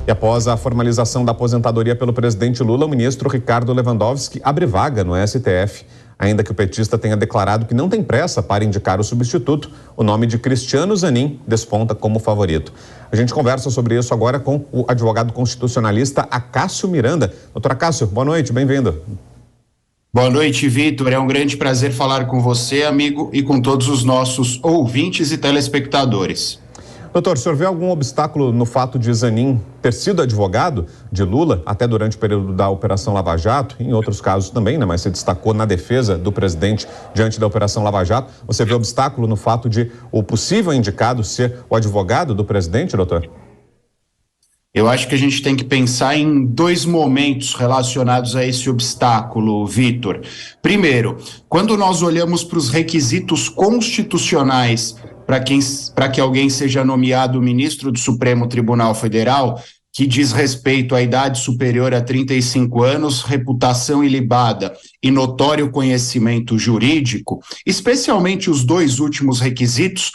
E após a formalização da aposentadoria pelo presidente Lula, o ministro Ricardo Lewandowski abre vaga no STF. Ainda que o petista tenha declarado que não tem pressa para indicar o substituto, o nome de Cristiano Zanin desponta como favorito. A gente conversa sobre isso agora com o advogado constitucionalista Acácio Miranda. Doutor Acácio, boa noite, bem-vindo. Boa noite, Vitor. É um grande prazer falar com você, amigo, e com todos os nossos ouvintes e telespectadores. Doutor, o senhor vê algum obstáculo no fato de Zanin ter sido advogado de Lula até durante o período da Operação Lava Jato, em outros casos também, né? Mas se destacou na defesa do presidente diante da Operação Lava Jato. Você vê obstáculo no fato de o possível indicado ser o advogado do presidente, doutor? Eu acho que a gente tem que pensar em dois momentos relacionados a esse obstáculo, Vitor. Primeiro, quando nós olhamos para os requisitos constitucionais para que alguém seja nomeado ministro do Supremo Tribunal Federal, que diz respeito à idade superior a 35 anos, reputação ilibada e notório conhecimento jurídico, especialmente os dois últimos requisitos,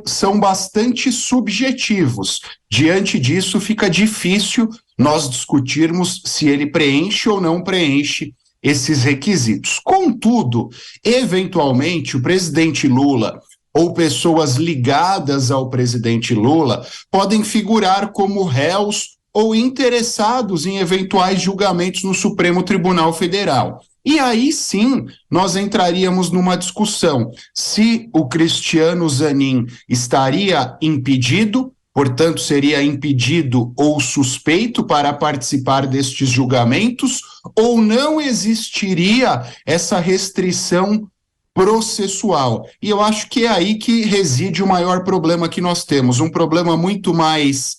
são bastante subjetivos. Diante disso, fica difícil nós discutirmos se ele preenche ou não preenche esses requisitos. Contudo, eventualmente, o presidente Lula ou pessoas ligadas ao presidente Lula podem figurar como réus ou interessados em eventuais julgamentos no Supremo Tribunal Federal. E aí sim, nós entraríamos numa discussão se o Cristiano Zanin estaria impedido, portanto seria impedido ou suspeito para participar destes julgamentos, ou não existiria essa restrição processual. E eu acho que é aí que reside o maior problema que nós temos, um problema muito mais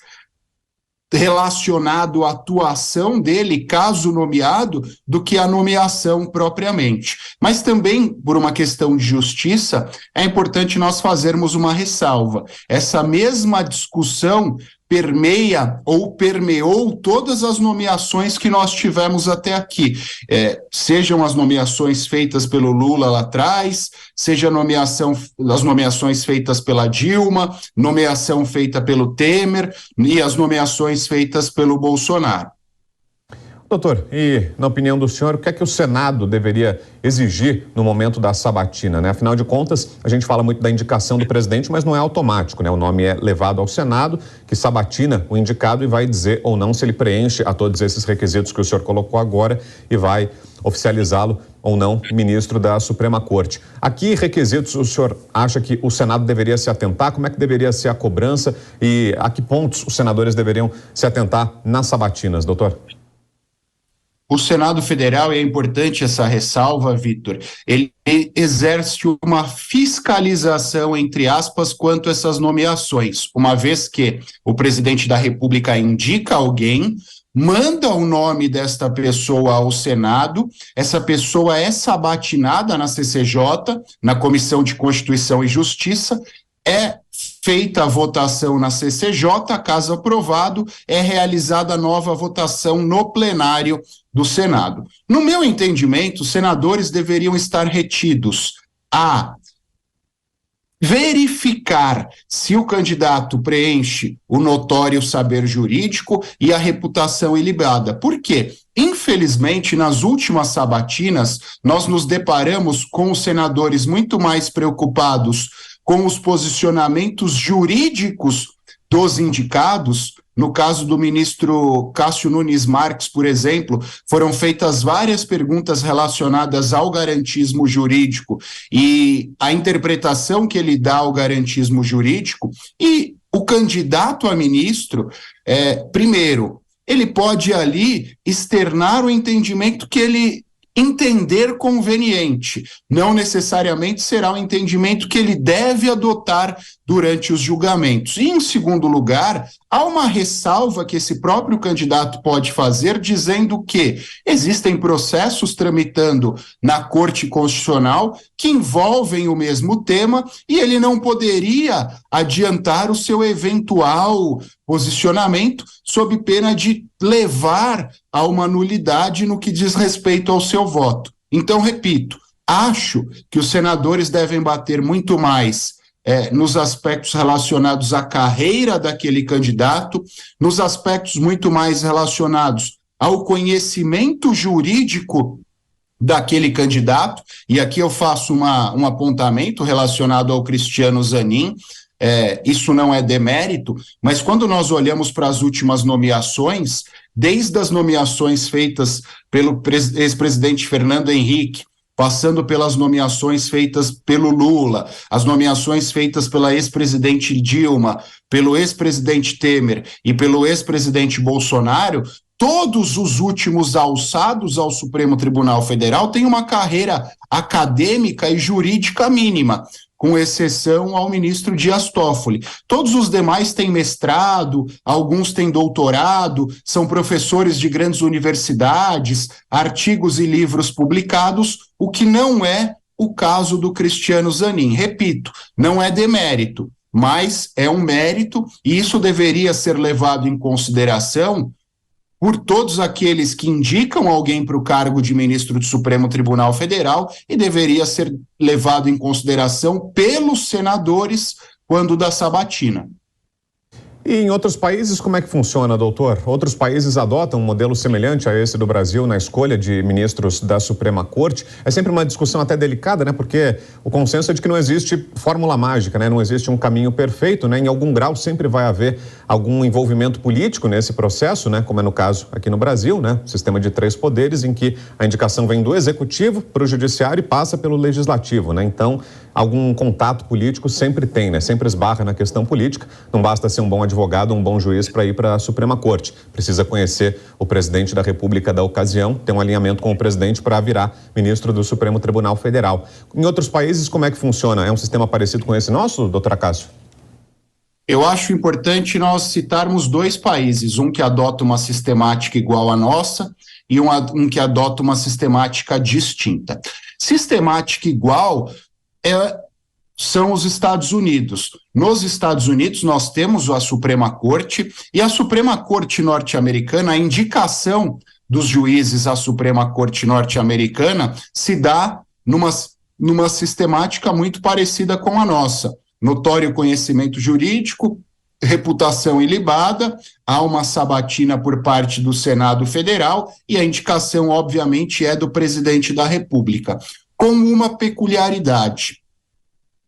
relacionado à atuação dele, caso nomeado, do que a nomeação propriamente. Mas também, por uma questão de justiça, é importante nós fazermos uma ressalva. Essa mesma discussão permeia ou permeou todas as nomeações que nós tivemos até aqui, sejam as nomeações feitas pelo Lula lá atrás, seja as nomeações feitas pela Dilma, nomeação feita pelo Temer e as nomeações feitas pelo Bolsonaro. Doutor, e na opinião do senhor, o que é que o Senado deveria exigir no momento da sabatina, né? Afinal de contas, a gente fala muito da indicação do presidente, mas não é automático, né? O nome é levado ao Senado, que sabatina o indicado e vai dizer ou não se ele preenche a todos esses requisitos que o senhor colocou agora e vai oficializá-lo ou não ministro da Suprema Corte. A que requisitos o senhor acha que o Senado deveria se atentar? Como é que deveria ser a cobrança e a que pontos os senadores deveriam se atentar nas sabatinas, doutor? O Senado Federal, e é importante essa ressalva, Vitor, ele exerce uma fiscalização, entre aspas, quanto a essas nomeações, uma vez que o presidente da República indica alguém, manda o nome desta pessoa ao Senado, essa pessoa é sabatinada na CCJ, na Comissão de Constituição e Justiça, é feita a votação na CCJ, caso aprovado, é realizada a nova votação no plenário do Senado. No meu entendimento, os senadores deveriam estar retidos a verificar se o candidato preenche o notório saber jurídico e a reputação ilibada. Por quê? Infelizmente, nas últimas sabatinas, nós nos deparamos com os senadores muito mais preocupados com os posicionamentos jurídicos dos indicados. No caso do ministro Cássio Nunes Marques, por exemplo, foram feitas várias perguntas relacionadas ao garantismo jurídico e a interpretação que ele dá ao garantismo jurídico. E o candidato a ministro, primeiro, ele pode ali externar o entendimento que ele entender conveniente, não necessariamente será o entendimento que ele deve adotar durante os julgamentos. E, em segundo lugar, há uma ressalva que esse próprio candidato pode fazer, dizendo que existem processos tramitando na Corte Constitucional que envolvem o mesmo tema e ele não poderia adiantar o seu eventual posicionamento sob pena de levar a uma nulidade no que diz respeito ao seu voto. Então, repito, acho que os senadores devem bater muito mais nos aspectos relacionados à carreira daquele candidato, nos aspectos muito mais relacionados ao conhecimento jurídico daquele candidato, e aqui eu faço um apontamento relacionado ao Cristiano Zanin. Isso não é demérito, mas quando nós olhamos para as últimas nomeações, desde as nomeações feitas pelo ex-presidente Fernando Henrique, passando pelas nomeações feitas pelo Lula, as nomeações feitas pela ex-presidente Dilma, pelo ex-presidente Temer e pelo ex-presidente Bolsonaro, todos os últimos alçados ao Supremo Tribunal Federal têm uma carreira acadêmica e jurídica mínima, com exceção ao ministro Dias Toffoli. Todos os demais têm mestrado, alguns têm doutorado, são professores de grandes universidades, artigos e livros publicados, o que não é o caso do Cristiano Zanin. Repito, não é demérito, mas é um mérito, e isso deveria ser levado em consideração por todos aqueles que indicam alguém para o cargo de ministro do Supremo Tribunal Federal, e deveria ser levado em consideração pelos senadores quando da sabatina. E em outros países, como é que funciona, doutor? Outros países adotam um modelo semelhante a esse do Brasil na escolha de ministros da Suprema Corte? É sempre uma discussão até delicada, né? Porque o consenso é de que não existe fórmula mágica, né? Não existe um caminho perfeito, né? Em algum grau sempre vai haver algum envolvimento político nesse processo, né? Como é no caso aqui no Brasil, né? Sistema de 3 poderes em que a indicação vem do executivo para o judiciário e passa pelo legislativo, né? Então, algum contato político sempre tem, né? Sempre esbarra na questão política. Não basta ser um bom advogado, um bom juiz para ir para a Suprema Corte. Precisa conhecer o presidente da República da ocasião, ter um alinhamento com o presidente para virar ministro do Supremo Tribunal Federal. Em outros países, como é que funciona? É um sistema parecido com esse nosso, doutor Acácio? Eu acho importante nós citarmos 2 países, um que adota uma sistemática igual à nossa e um que adota uma sistemática distinta. Sistemática igual são os Estados Unidos. Nos Estados Unidos, nós temos a Suprema Corte, e a Suprema Corte norte-americana, a indicação dos juízes à Suprema Corte norte-americana se dá numa sistemática muito parecida com a nossa. Notório conhecimento jurídico, reputação ilibada, há uma sabatina por parte do Senado Federal, e a indicação, obviamente, é do presidente da República, com uma peculiaridade.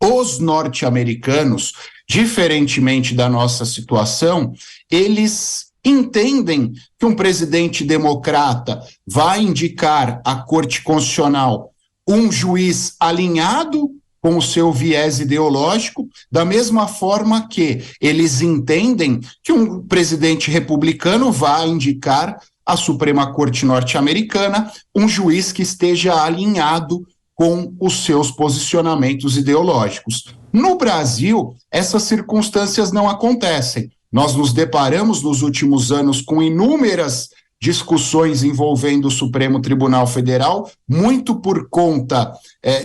Os norte-americanos, diferentemente da nossa situação, eles entendem que um presidente democrata vai indicar à Corte Constitucional um juiz alinhado com o seu viés ideológico, da mesma forma que eles entendem que um presidente republicano vai indicar à Suprema Corte norte-americana um juiz que esteja alinhado com os seus posicionamentos ideológicos. No Brasil, essas circunstâncias não acontecem. Nós nos deparamos nos últimos anos com inúmeras discussões envolvendo o Supremo Tribunal Federal, muito por conta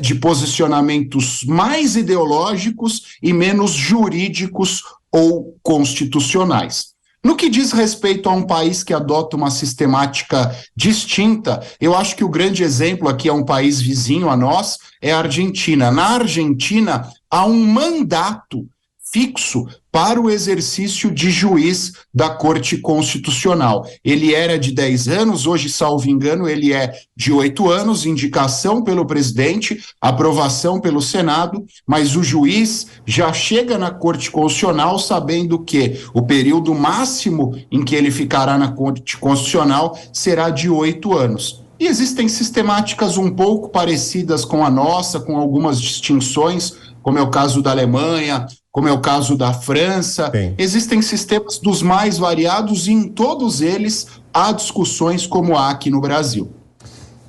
de posicionamentos mais ideológicos e menos jurídicos ou constitucionais. No que diz respeito a um país que adota uma sistemática distinta, eu acho que o grande exemplo aqui é um país vizinho a nós, é a Argentina. Na Argentina, há um mandato fixo para o exercício de juiz da Corte Constitucional. Ele era de 10 anos, hoje, salvo engano, ele é de 8 anos, indicação pelo presidente, aprovação pelo Senado, mas o juiz já chega na Corte Constitucional sabendo que o período máximo em que ele ficará na Corte Constitucional será de 8 anos. E existem sistemáticas um pouco parecidas com a nossa, com algumas distinções, como é o caso da Alemanha, como é o caso da França. Sim. Existem sistemas dos mais variados e em todos eles há discussões como há aqui no Brasil.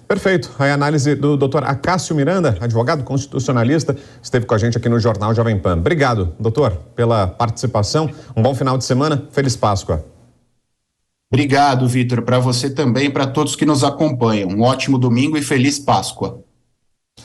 Perfeito. A análise do doutor Acácio Miranda, advogado constitucionalista, esteve com a gente aqui no Jornal Jovem Pan. Obrigado, doutor, pela participação. Um bom final de semana. Feliz Páscoa. Obrigado, Vitor, para você também e para todos que nos acompanham. Um ótimo domingo e feliz Páscoa.